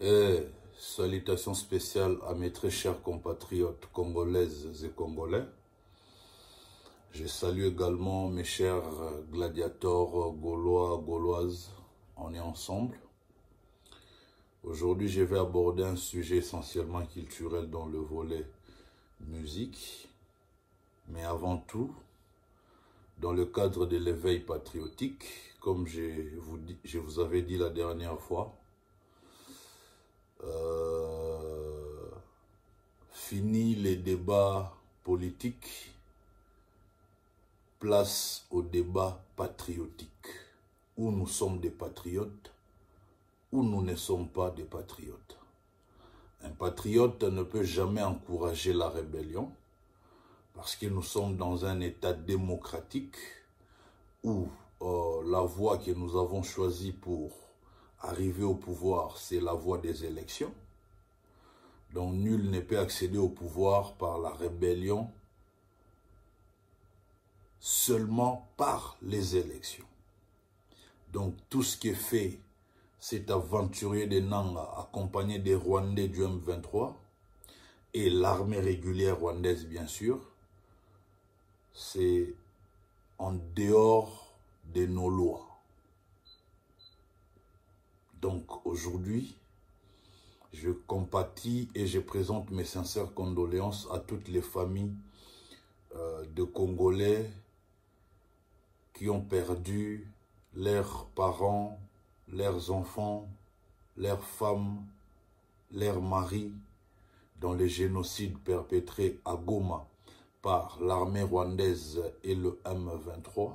Et salutations spéciales à mes très chers compatriotes congolaises et congolais. Je salue également mes chers gladiateurs gaulois, gauloises. On est ensemble. Aujourd'hui, je vais aborder un sujet essentiellement culturel dans le volet musique. Mais avant tout, dans le cadre de l'éveil patriotique, comme je vous avais dit la dernière fois, fini les débats politiques, place au débat patriotique, où nous sommes des patriotes, où nous ne sommes pas des patriotes. Un patriote ne peut jamais encourager la rébellion, parce que nous sommes dans un état démocratique où la voie que nous avons choisie pour arriver au pouvoir, c'est la voie des élections. Donc nul ne peut accéder au pouvoir par la rébellion, seulement par les élections. Donc tout ce qui est fait, cet aventurier de Nanga accompagné des Rwandais du M23 et l'armée régulière rwandaise bien sûr, c'est en dehors de nos lois. Donc aujourd'hui, je compatis et je présente mes sincères condoléances à toutes les familles de Congolais qui ont perdu leurs parents, leurs enfants, leurs femmes, leurs maris dans les génocides perpétrés à Goma par l'armée rwandaise et le M23.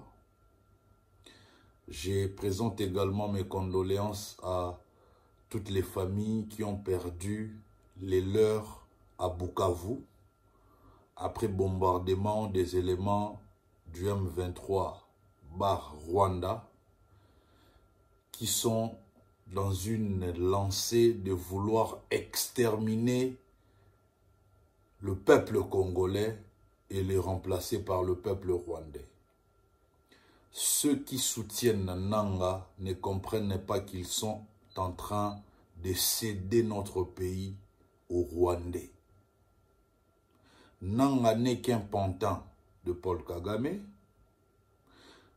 Je présente également mes condoléances à toutes les familles qui ont perdu les leurs à Bukavu après bombardement des éléments du M23 bar Rwanda qui sont dans une lancée de vouloir exterminer le peuple congolais et les remplacer par le peuple rwandais. Ceux qui soutiennent Nanga ne comprennent pas qu'ils sont en train de céder notre pays aux Rwandais. Nanga n'est qu'un pantin de Paul Kagame.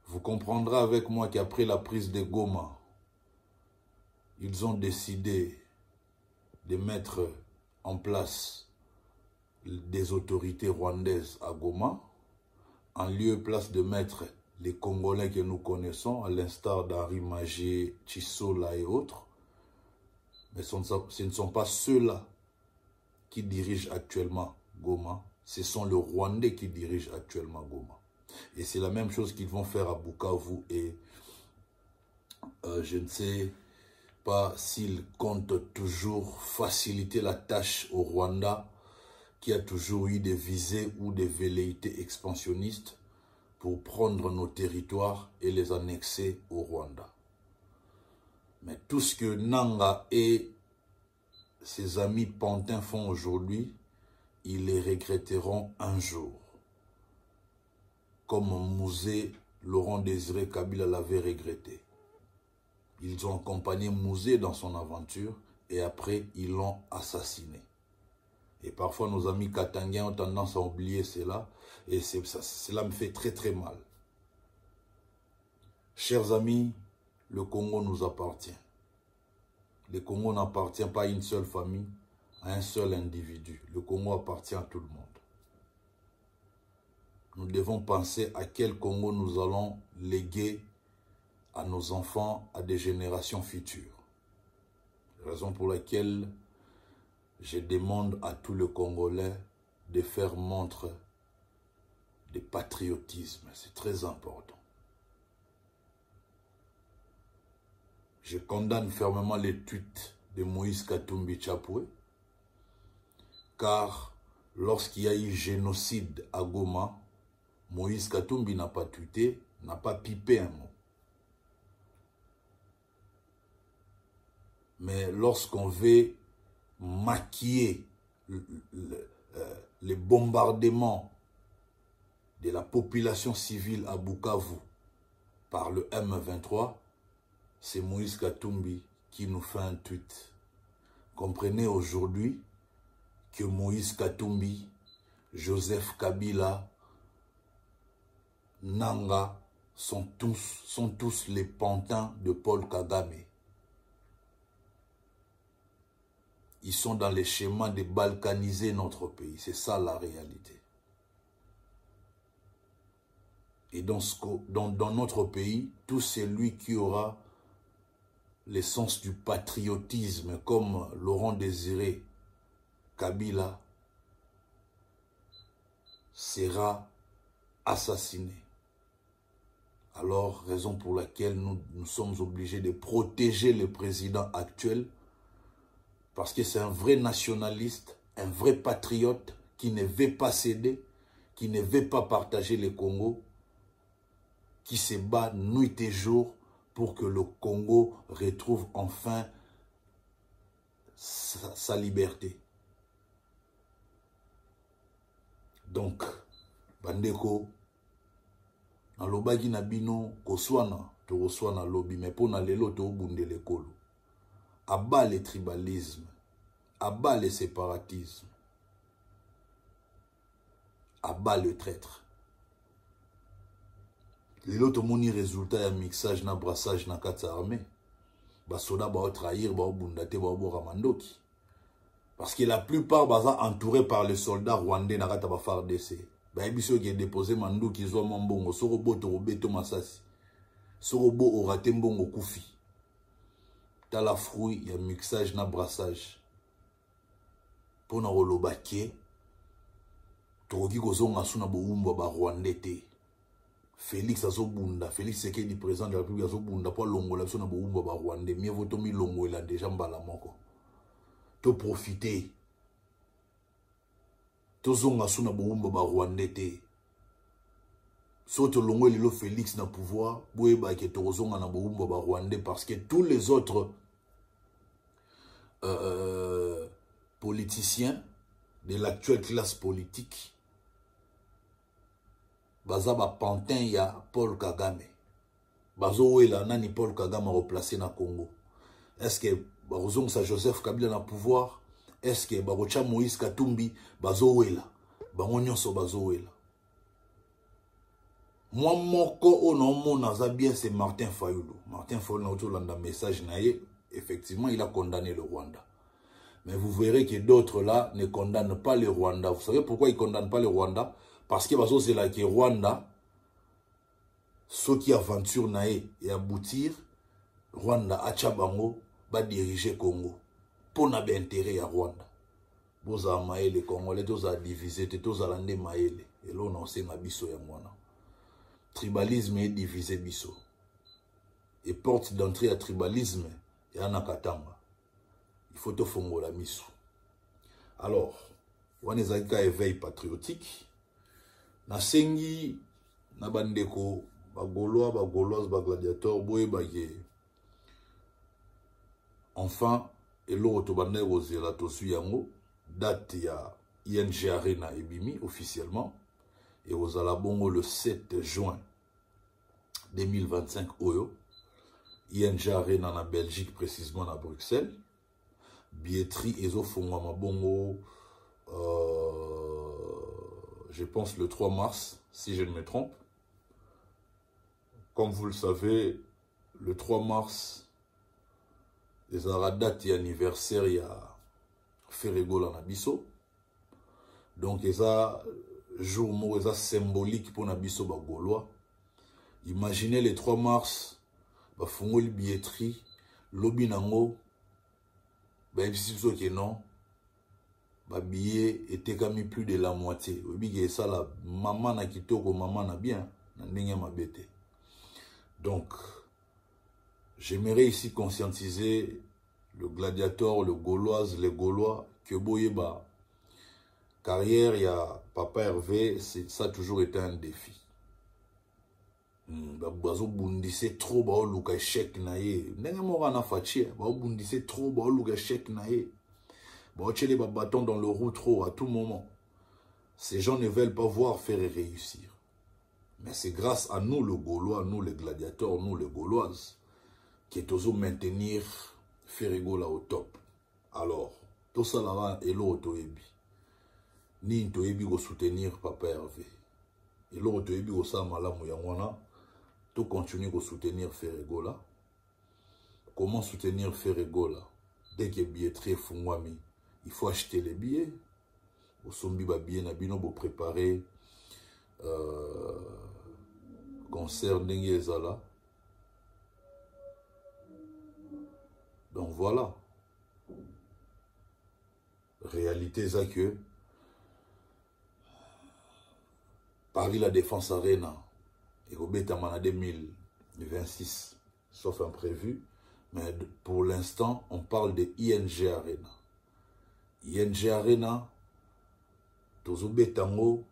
Vous comprendrez avec moi qu'après la prise de Goma, ils ont décidé de mettre en place des autorités rwandaises à Goma, en lieu et place de mettre les Congolais que nous connaissons, à l'instar d'Henri Magé, Chisola et autres. Mais ce ne sont pas ceux-là qui dirigent actuellement Goma, ce sont les Rwandais qui dirigent actuellement Goma. Et c'est la même chose qu'ils vont faire à Bukavu et je ne sais pas s'ils comptent toujours faciliter la tâche au Rwanda qui a toujours eu des visées ou des velléités expansionnistes pour prendre nos territoires et les annexer au Rwanda. Mais tout ce que Nanga et ses amis pantins font aujourd'hui, ils les regretteront un jour. Comme Mouzé, Laurent Désiré Kabila l'avait regretté. Ils ont accompagné Mouzé dans son aventure et après ils l'ont assassiné. Et parfois nos amis katangiens ont tendance à oublier cela et cela me fait très très mal. Chers amis, le Congo nous appartient. Le Congo n'appartient pas à une seule famille, à un seul individu. Le Congo appartient à tout le monde. Nous devons penser à quel Congo nous allons léguer à nos enfants, à des générations futures. Raison pour laquelle je demande à tous les Congolais de faire montre de patriotisme. C'est très important. Je condamne fermement les tweets de Moïse Katumbi Chapoué, car lorsqu'il y a eu génocide à Goma, Moïse Katumbi n'a pas tweeté, n'a pas pipé un mot. Mais lorsqu'on veut maquiller les bombardements de la population civile à Bukavu par le M23, c'est Moïse Katumbi qui nous fait un tweet Comprenez aujourd'hui que Moïse Katumbi, Joseph Kabila, Nanga sont tous les pantins de Paul Kagame. Ils sont dans les schémas de balkaniser notre pays. C'est ça la réalité. Et dans notre pays, tout celui qui aura l'essence du patriotisme, comme Laurent Désiré Kabila, sera assassiné. Alors, raison pour laquelle nous sommes obligés de protéger le président actuel, parce que c'est un vrai nationaliste, un vrai patriote qui ne veut pas céder, qui ne veut pas partager le Congo, qui se bat nuit et jour pour que le Congo retrouve enfin sa liberté. Donc, bandeko, na lobaki na bino koswana to koswana lobi, mais pour na lelo to bunde lekolo. Abat le tribalisme, abat le séparatisme, abat le traître. Lelo to moni résultat ya mixage na brassage na kati armée. Ba soda ba trahir ba bundate ba bo ramandoki. Parce que la plupart baza entourés par les soldats rwandais na kata ba FARDC. Ba ebiso qui est déposé mandoki zo mbongo soko boto robeto masasi. Soko bo orate mbongo kufi. T'as la fruit ya mixage na brassage. Pona rolobake toki kozonga suna bo umba ba rwandais te. Félix Azobunda, Félix Sekedi, président de la République Azobunda, pour l'ongola, son aboumba ba Rwandais, mieux vaut mi longo il a déjà mbala moko. To profiter. To zonga suna boumba ba Rwandais te. Soto longo lilo Félix na pouvoir, boué ba ke to zonga na boumba ba Rwandais, parce que tous les autres politiciens de l'actuelle classe politique baza ba pantin ya Paul Kagame. Bazo wela nani Paul Kagame a replacé na Congo. Est-ce que bazong sa Joseph Kabila na pouvoir? Est-ce que barocha Moïse Katumbi bazo wela? Bango nyonso bazo wela. Moi moko ono mona za bien c'est Martin Fayulu. Martin Fayulu na otolanda message na ye, effectivement il a condamné le Rwanda. Mais vous verrez que d'autres là ne condamnent pas le Rwanda. Vous savez pourquoi ils ne condamnent pas le Rwanda? Parce que c'est là que Rwanda, ceux qui aventurent naé et aboutir, Rwanda Achabango va diriger Congo. Pour n'avoir intérêt à Rwanda. Vous avez maé les Congolais, vous avez divisé, vous avez landé maé. Et là on sait ma biso ya mwana. Tribalisme est divisé biso. Et porte d'entrée à tribalisme et à Nakatanga. Il faut te fongo la miso. Alors, on est à éveil patriotique. Na sengi na bandeko bagolois bagoloises bagladiateur boye bagé enfin elo to bandeko zela to suyango date ya ING Arena ebimi officiellement et aux alabongo le 7 juin 2025 oyo ING Arena na Belgique précisément na Bruxelles billetterie ezo fongwa mabongo je pense le 3 mars, si je ne me trompe. Comme vous le savez, le 3 mars, les date et anniversaire, il y a Ferrego Lanabiso. Donc, il y a jour symbolique pour Nabiso Bagolois. Imaginez le 3 mars, Bafungo le billetterie, Lobinango, Baibisiso qui non. Ba billet était comme plus de la moitié. Oui, ça la maman na kitoko, maman na bien, na ndenge mabete. Donc, j'aimerais ici conscientiser le gladiateur, le gauloise, les gaulois, que boyeba carrière, il y a Papa Hervé, ça a toujours été un défi. Bazo bundise trop ba oluka échec na ye. Ndenge mo na fachi, ba bundise trop ba oluka échec na ye. Les bâtons dans le roue trop à tout moment. Ces gens ne veulent pas voir faire réussir. Mais c'est grâce à nous, le Gaulois, nous les gladiateurs, nous les Gauloises, qui est osé maintenir Ferrego là au top. Alors, tout ça là, et l'autre ni toyebi ko soutenir Papa Hervé. Et l'autre toyebi ko sa malamu yangwana, tout continuer ko soutenir Ferregola. Comment soutenir Ferregola? Dès que billetterie fungwami, il faut acheter les billets. Au sombi ba billet na bino bo préparer concert ndenge ezala. Donc voilà. Réalité c'est que Paris La Défense Arena et au Betamana 2026, sauf imprévu. Mais pour l'instant, on parle de ING Arena. ING Arena, Tozo Betango,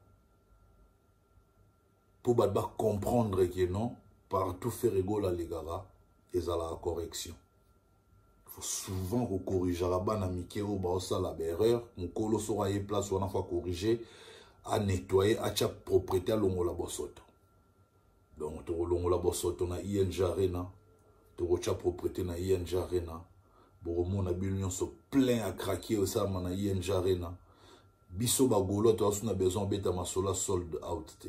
pour comprendre que non, partout Ferregola Legara, ils ont la correction. Il faut souvent corriger la banane Mikeo, Baosa la erreur, mon colo sera y place où on a fait corriger, à nettoyer, à chaque propriété à l'ongo la bossoto. Donc, l'ongo la bossoto na ING Arena. Torocha propriété na ING Arena. Boromo na billion se plein à craquer au sama na ING Arena. Biso ba golo to asuna besoin beta masola sold out te.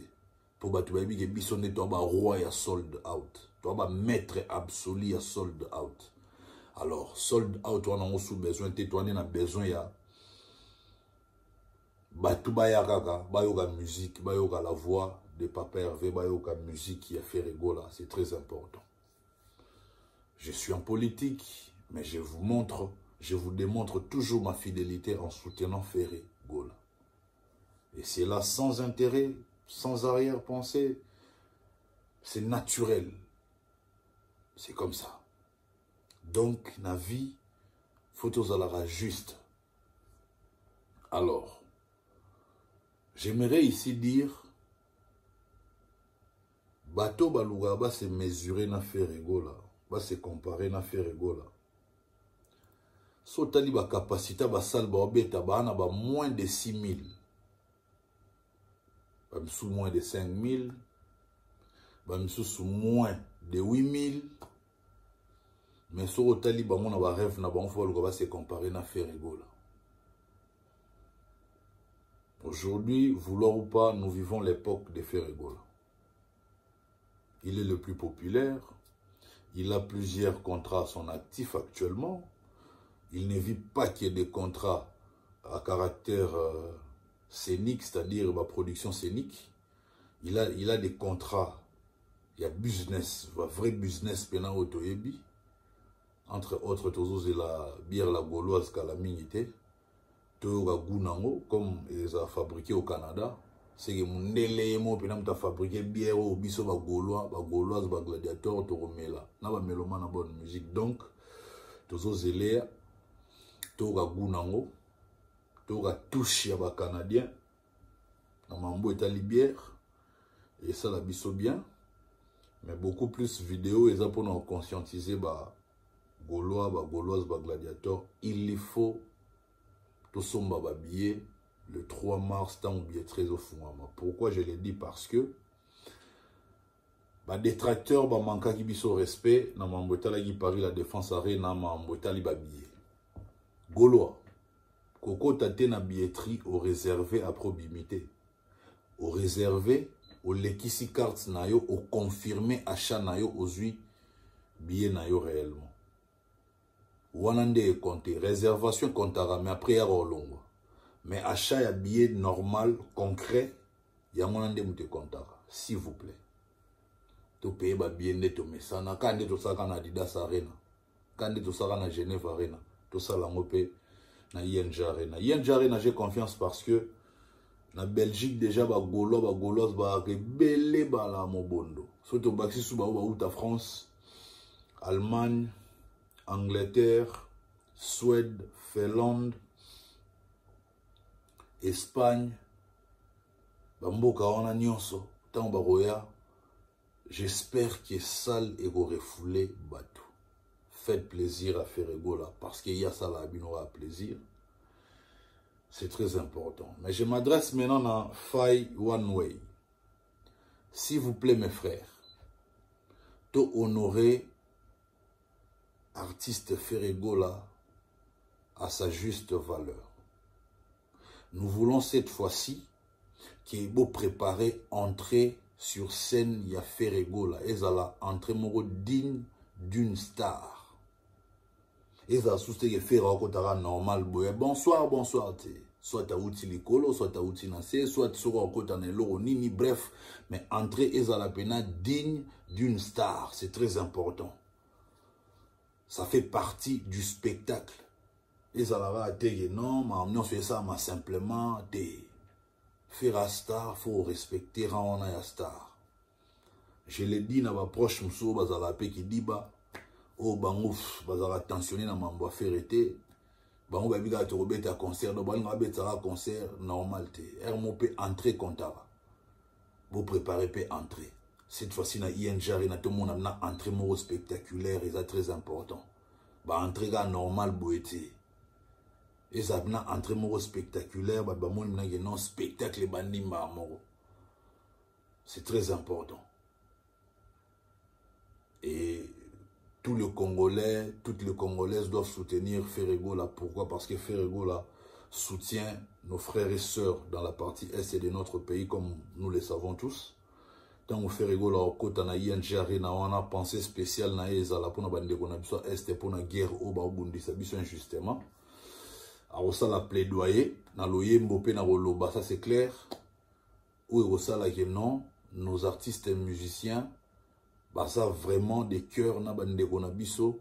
Pour ba tubabi ke biso ne to ba roi ya sold out. To ba maître absolu ya sold out. Alors sold out on a sous besoin te to na besoin ya batu ba ya kaka ba yoga musique ba yoga la voix de Papa Hervé ba yoga musique qui a fait Ferregola, c'est très important. Je suis en politique, mais je vous démontre toujours ma fidélité en soutenant Ferregola. Et c'est là sans intérêt, sans arrière-pensée. C'est naturel. C'est comme ça. Donc, la vie, photos à la juste. Alors, j'aimerais ici dire, bateau baluga ba se mesurer na Ferregola. Va se comparer na Ferregola. So tali ba capacité ba salle ba obeta ba na ba moins de 6000. Ba sous moins de 5000. Ba sous moins de 8000. Mais so tali ba mona ba rêve na ba on faut va se comparer na Ferregola. Aujourd'hui, vouloir ou pas, nous vivons l'époque de Ferregola. Il est le plus populaire. Il a plusieurs contrats à son actif actuellement. Il ne vit pas qu'il y ait des contrats à caractère scénique, c'est-à-dire ma production scénique. Il a des contrats, il y a business, vrai business pena autoyebi. Entre autres, tous la bière la gauloise calamité, tout la gounango, comme ils ont fabriqué au Canada. C'est que mon élément puis n'a fabriqué bière au biso ba gauloise ba gladiateur to romela na ba meloma na bonne musique. Donc tozo zelea to ga gunango to ga touche ya ba canadien na mambo etali bière et ça la biso bien, mais beaucoup plus vidéo et ça pour nous conscientiser ba gauloise ba gladiateur. Il faut to somba ba billet le 3 mars, tant bien très au fond. Pourquoi je l'ai dit? Parce que les détracteurs manquent qui biso respect. Na mambotala qui Paris La Défense Arena, mambotali babillet. Gaulois, Coco tate na billetterie au réservé à probimité. Au réservé, au lekisi carte nayo, au confirmé achat nayo, aux 8 billets nayo réellement. Wanande est compté. Réservation comptera, mais après il y a longue. Mais achat ya billet normal, concret, il y a mon de comptara, s'il vous plaît. Tu payes ba billet neto mais ça na quand tu ça kana Adidas Arena, quand tu ça kana Genève Arena, tout ça la ngopé na ING Arena. ING Arena j'ai confiance parce que na Belgique déjà ba gauloise ba rebelle ba la mobondo. Surtout baxi sous ba ou France, Allemagne, Angleterre, Suède, Finlande, Espagne, Bamboka on a nyonso, tant baroya. J'espère que salle et go refoulé batou. Faites plaisir à Ferregola parce qu'il y a ça là, à plaisir. C'est très important. Mais je m'adresse maintenant à Fai One Way. S'il vous plaît mes frères, to honorer artiste Ferregola à sa juste valeur. Nous voulons cette fois-ci qu'il est beau préparer entrée sur scène, il y a Ferego là, et ça la entrée digne d'une star. Et ça souste que Ferego normal, bonsoir, bonsoir, soit ta outil likolo, soit ta outil nassé, soit sur un côté nini, bref, mais entrée et ça la pena digne d'une star, c'est très important. Ça fait partie du spectacle. Et ça va être non, mais on fait ça, mais simplement, faire un star, il faut respecter on a un star. Je l'ai dit dans ma proche mousso, bazala pe qui dit ba, oh bangouf, bazala tensionné dans ma mbo faire été, bangouf babiga te robete à concert, donc bangouf babete à concert normal te, hermo pe entrer comptara, vous préparez pe entrer. Cette fois-ci na INJR na tout le monde na entrée moro spectaculaire et ça très important. Ba entrée ga normal boete. Et ça a entré moro spectaculaire, bah non spectacle bandimba moro. C'est très important. Et tous les Congolais, toutes les Congolaises doivent soutenir Ferego là. Pourquoi? Parce que Ferego là soutient nos frères et sœurs dans la partie est de notre pays, comme nous le savons tous. Tant que Ferego là au côté na INJR on a pensé spécial na ezala pour na bande ko na biso est pour na guerre au ba bundi ça biso injustement. Alors ça la plaidoyer na loyer mbopé na roloba, ça c'est clair. Ou ça la que non, nos artistes et musiciens bah ça vraiment des cœurs na bande ko na biso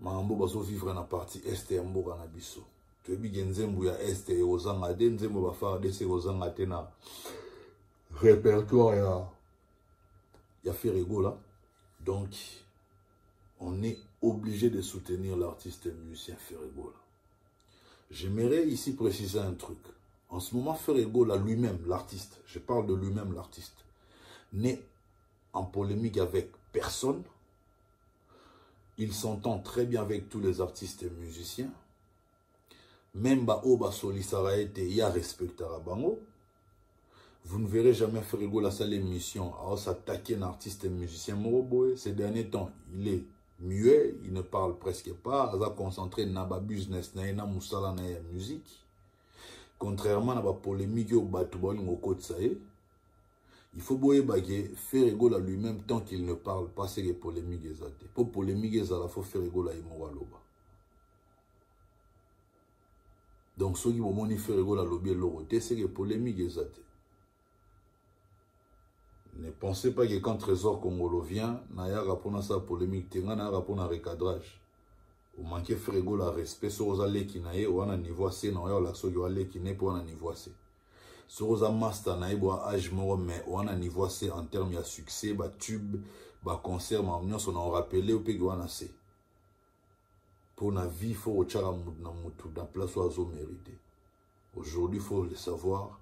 mambo baso vivre na partie est et mboka na biso. Tu bi genzembu ya est et ozanga de nzembo ba faire de ces ozanga tena répertoire ya Ferego là. Donc on est obligé de soutenir l'artiste et musicien Ferego là. J'aimerais ici préciser un truc. En ce moment, Ferego là lui-même, l'artiste, je parle de lui-même l'artiste, n'est en polémique avec personne. Il s'entend très bien avec tous les artistes et musiciens. Même Oba Soli Saraete, il y a respectera bango. Vous ne verrez jamais Ferego la salle émission à s'attaquer un artiste et musicien Moroboé. Ces derniers temps, il est muet, il ne parle presque pas, il a concentré dans la business, dans la musala, dans la musique. Contrairement à la polémique au Batouban au côté ça y est, il faut que Ferego là lui-même tant qu'il ne parle pas c'est que polémique ezate. Pour polémique ezala faut Ferego là imoraloba. Donc ceux qui vont moni Ferego là lobby l'oroté c'est que polémique ezate. Ne pensez pas que quand Trésor Congolo vient, Naya répond sa polémique, Tengana répond à recadrage. Ou manquez Ferego la respect sur aux allées qui n'aient ou un niveau assez, non, ou l'action qui allait qui n'est pas un niveau assez. Sur aux master n'aient pas âge mort, mais ou un niveau assez en termes de succès, bah tube, bah concert, mais on a rappelé au pays assez. Pour la vie, il faut au tcharamou dans place oiseau mérité. Aujourd'hui, il faut le savoir,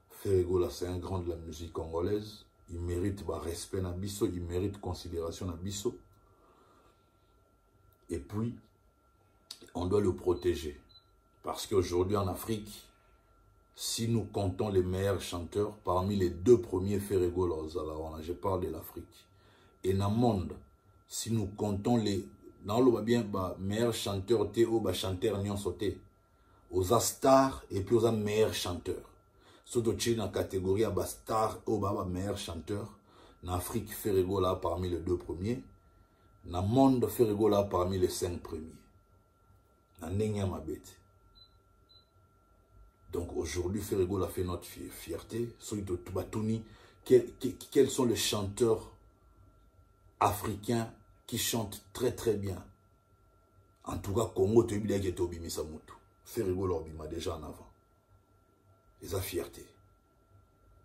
Ferego là, c'est un grand de la musique congolaise. Il mérite respect na biso, il mérite considération na biso. Et puis, on doit le protéger. Parce qu'aujourd'hui en Afrique, si nous comptons les meilleurs chanteurs, parmi les deux premiers Ferego là, je parle de l'Afrique. Et dans le monde, si nous comptons les meilleurs chanteurs, aux chanteurs n'y ont sauté. Aux stars et puis aux meilleurs chanteurs. Surtout dans la catégorie à star ou meilleur chanteur. En Afrique, Ferego là parmi les deux premiers. Dans le monde, Ferego là parmi les 5 premiers. Dans le donc aujourd'hui, Ferego là fait notre fierté. Quels sont les chanteurs africains qui chantent très très bien? En tout cas, Congo, tu es bien Tobi Misamutu. Ferego là déjà en avant. Et sa fierté.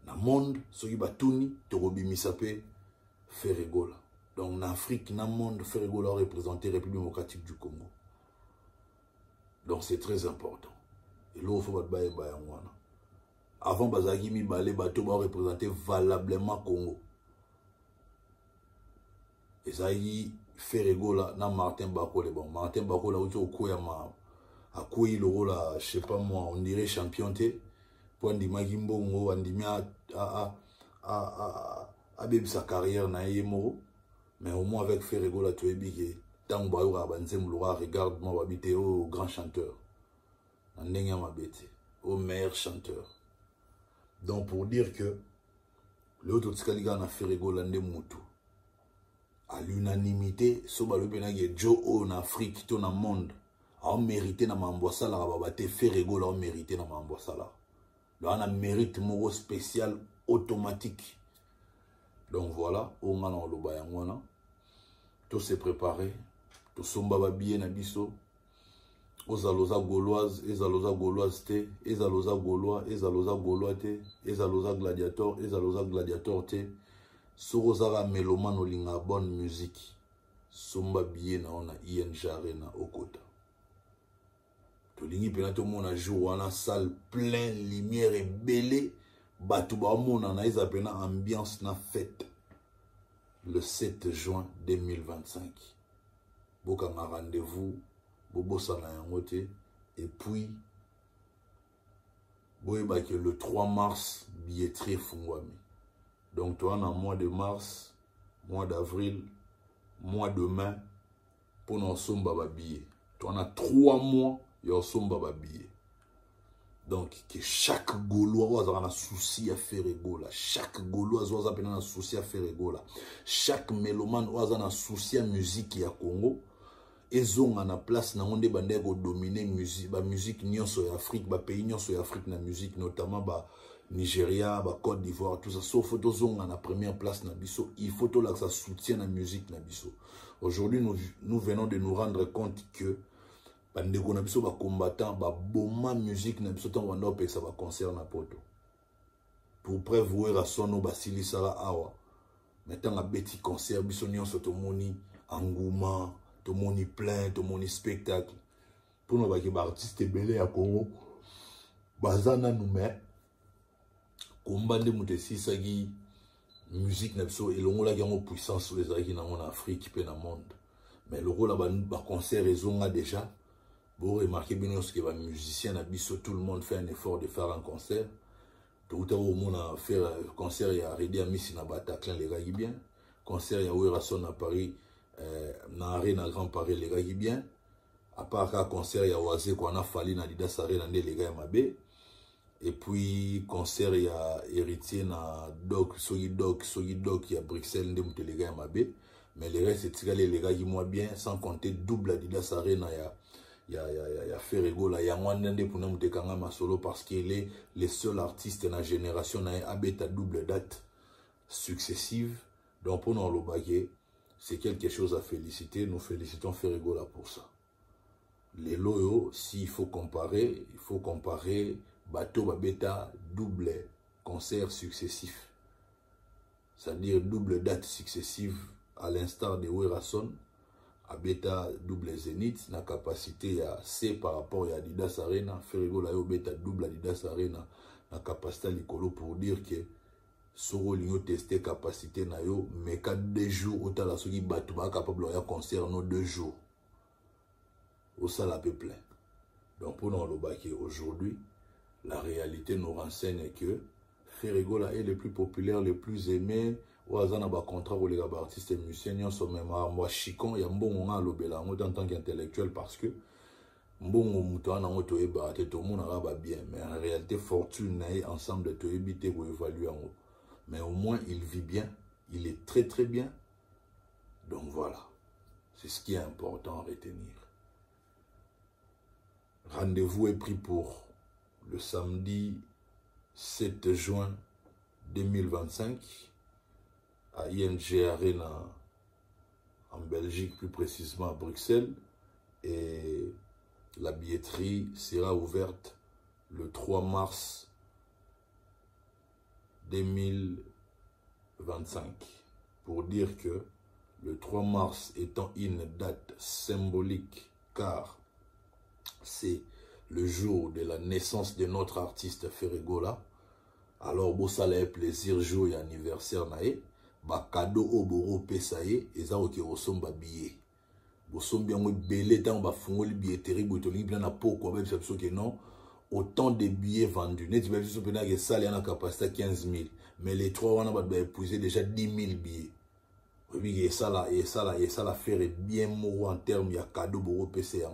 Dans le monde, ceux qui batuni, Torobi Misape, Ferego là. Donc en Afrique, dans le monde, Ferego là représente la République démocratique du Congo. Donc c'est très important. Et là, il faut pas avant, Bazagi mi balé bateau va représenter valablement Congo. Et ça y Ferego là, dans Martin Bakole. Bon, Martin Bakole là, où tu as au Koyama, à quoi il aura là, je sais pas moi, on dirait championné. Pour andima Gimbongo, andima a sa carrière na yemoro. Mais au moins avec Ferego là, tu es bigué. Tant regarde-moi, habiter au grand chanteur. Au meilleur chanteur. Donc pour dire que le autre a fait rigoler Moutou. À l'unanimité, soba le penage Joe en Afrique, tout dans le monde, a mérité na mamboisala, a fait rigoler, a mérité na mamboisala. Là on a mérite moro spécial automatique. Donc voilà, on a le bayangwana. Tout s'est préparé. Tout somba bien na biso. Ozaloza gauloise, ezaloza gauloise te, ezaloza gaulois, ezaloza gaulois te, ezaloza gladiator te. Sorozara mélomane olinga bonne musique. Somba bien na ona ING Arena Okota. Tolingi pena to mona jour wana salle plein lumière et belé. Batu ba mona na isa pena ambiance na fête. Le 7 juin 2025. Boka nga rendez-vous. Bobo sana yangote. Et puis, boyeba que le 3 mars, billetterie fungwami. Donc, toi, en mois de mars, mois d'avril, mois de mai, pour nos sommes billet. Toi, on a 3 mois, il y a sommes billet. Donc, que chaque Gaulois a un souci à faire rigoler. Chaque Gaulois a un souci à faire rigoler. Chaque mélomane a un souci à musique qui a Congo. Ils ont en place na onde bande ko dominer musique ba musique nyonso ya Afrique ba pays nyonso ya Afrique na musique notamment ba Nigeria ba Côte d'Ivoire tout ça sauf photo zong en première place na biso il faut tout là que ça soutient la musique na biso. Aujourd'hui nous venons de nous rendre compte que bande ko na biso ba combattant ba boma musique na biso tant wanda pe ça va concert na poto pour prévoir à son ba silisala awa maintenant la beti concert biso nyonso to moni engouement tout le monde plein, tout le monde spectacle. Pour nous, les artistes belés à Congo, bazana nous met, combat de moutessi sagi, musique n'abso et le rôle là en puissance sur les artistes en Afrique et dans le monde. Mais le rôle là, concert ils ont déjà. Vous remarquez bien ce que les musiciens n'abso tout le monde fait un effort de faire un concert. Tout le monde a fait un concert il y a arrêté à Miss Nabataclan les gars bien. Concert il y a Ouerason à Paris. Na arena Grand Paris les gars qui bien à part qu'un concert il y a oisé qu'on a fallu na Adidas Arena les gars mabé et puis concert il y a héritier na Doc Sogi Doc il y a Bruxelles ndemute les gars mabé mais les restes c'est les gars qui moi bien sans compter double Adidas Arena il y a Ferrego là il y a Mwandende pour nous te kanga ma solo parce qu'il est les seuls artistes de la génération na abeta double date successive donc pour nous le baguer c'est quelque chose à féliciter. Nous félicitons Ferregola pour ça. Les loyaux, s'il faut comparer bateau babeta double concert successif. C'est-à-dire double date successive à l'instar de Werason, à beta double zénith, na capacité à C par rapport à Adidas Arena. Ferregola yo beta double Adidas Arena, na capacité à l'écolo pour dire que Soro l'union testé capacité na yo mais 2 jours au tala soki batu ba capable ya concert no 2 jours au sala peu plein. Donc pour nous le aujourd'hui la réalité nous renseigne que Ferregola est le plus populaire, le plus aimé au azana ba contrat pour les artistes et musiciens sont même moi chicon ya mbongo nga lobela en tant qu'intellectuel parce que mbongo muto na ngoto e ba te to mona ba bien mais en réalité fortune na ensemble de éviter pour évaluer en haut. Mais au moins, il vit bien. Il est très très bien. Donc voilà. C'est ce qui est important à retenir. Rendez-vous est pris pour le samedi 7 juin 2025 à ING Arena en Belgique, plus précisément à Bruxelles. Et la billetterie sera ouverte le 3 mars 2025 pour dire que le 3 mars étant une date symbolique car c'est le jour de la naissance de notre artiste Ferregola alors beau ça l'a plaisir jour et anniversaire nae ba cadeau au boro pesaye eza oke osomba billet bosombi yango belé tant ba fungoli billetterie botolingi plan na poko ba biso que non autant de billets vendus. Net bien sûr que ça il y a une capacité à 15 000 mais les 3 on a épuisé déjà 10 000 billets. Oui, et ça la faire bien mou en termes, il y a cadeau pour PC.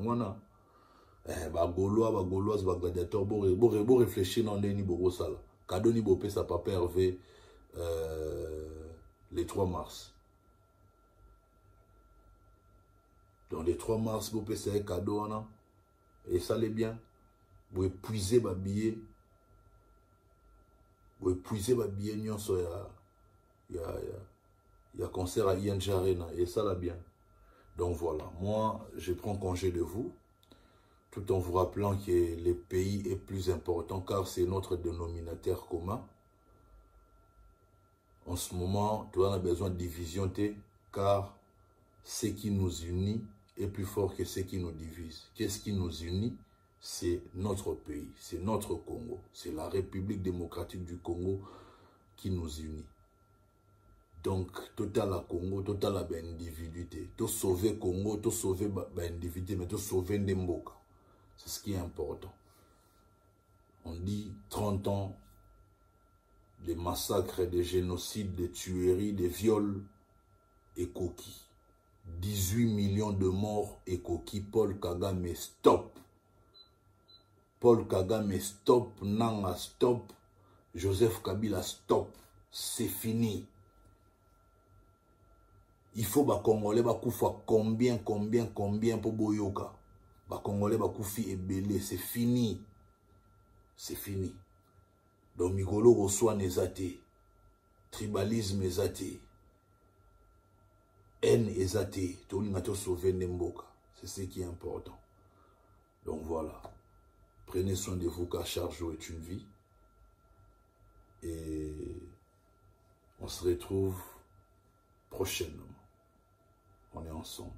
Gauloise, gladiateur, bon réfléchir dans les niveaux ça là. Cadeau ni beau ça papa Hervé les 3 mars. Donc les 3 mars, vous pouvez faire un cadeau, et ça l'est bien. Vous épuisez ma billet. Vous épuisez ma billet, il y a concert à ING Arena, et ça l'a bien. Donc voilà, moi, je prends congé de vous, tout en vous rappelant que le pays est plus important, car c'est notre dénominateur commun. En ce moment, tu as besoin de division, car ce qui nous unit est plus fort que ce qui nous divise. Qu'est-ce qui nous unit? C'est notre pays, c'est notre Congo. C'est la République démocratique du Congo qui nous unit. Donc, total la Congo, total la individualité. Tout sauver Congo, tout sauver l'individualité, mais tout sauver Ndemboka. C'est ce qui est important. On dit 30 ans des massacres, des génocides, des tueries, des viols et coquilles. 18 millions de morts et coquilles. Paul Kagame, stop. Paul Kagame, stop. Nanga, stop. Joseph Kabila, stop. C'est fini. Il faut que les Congolais bakoufa combien pour Boyoka. Les Congolais bakoufi et belé. C'est fini. C'est fini. Donc, Mikolo reçoit les athées. Tribalisme est athée. Haine est athée. Tout le monde a sauvé Ndemboka. C'est ce qui est important. Donc voilà. Prenez soin de vous car charge est une vie. Et on se retrouve prochainement. On est ensemble.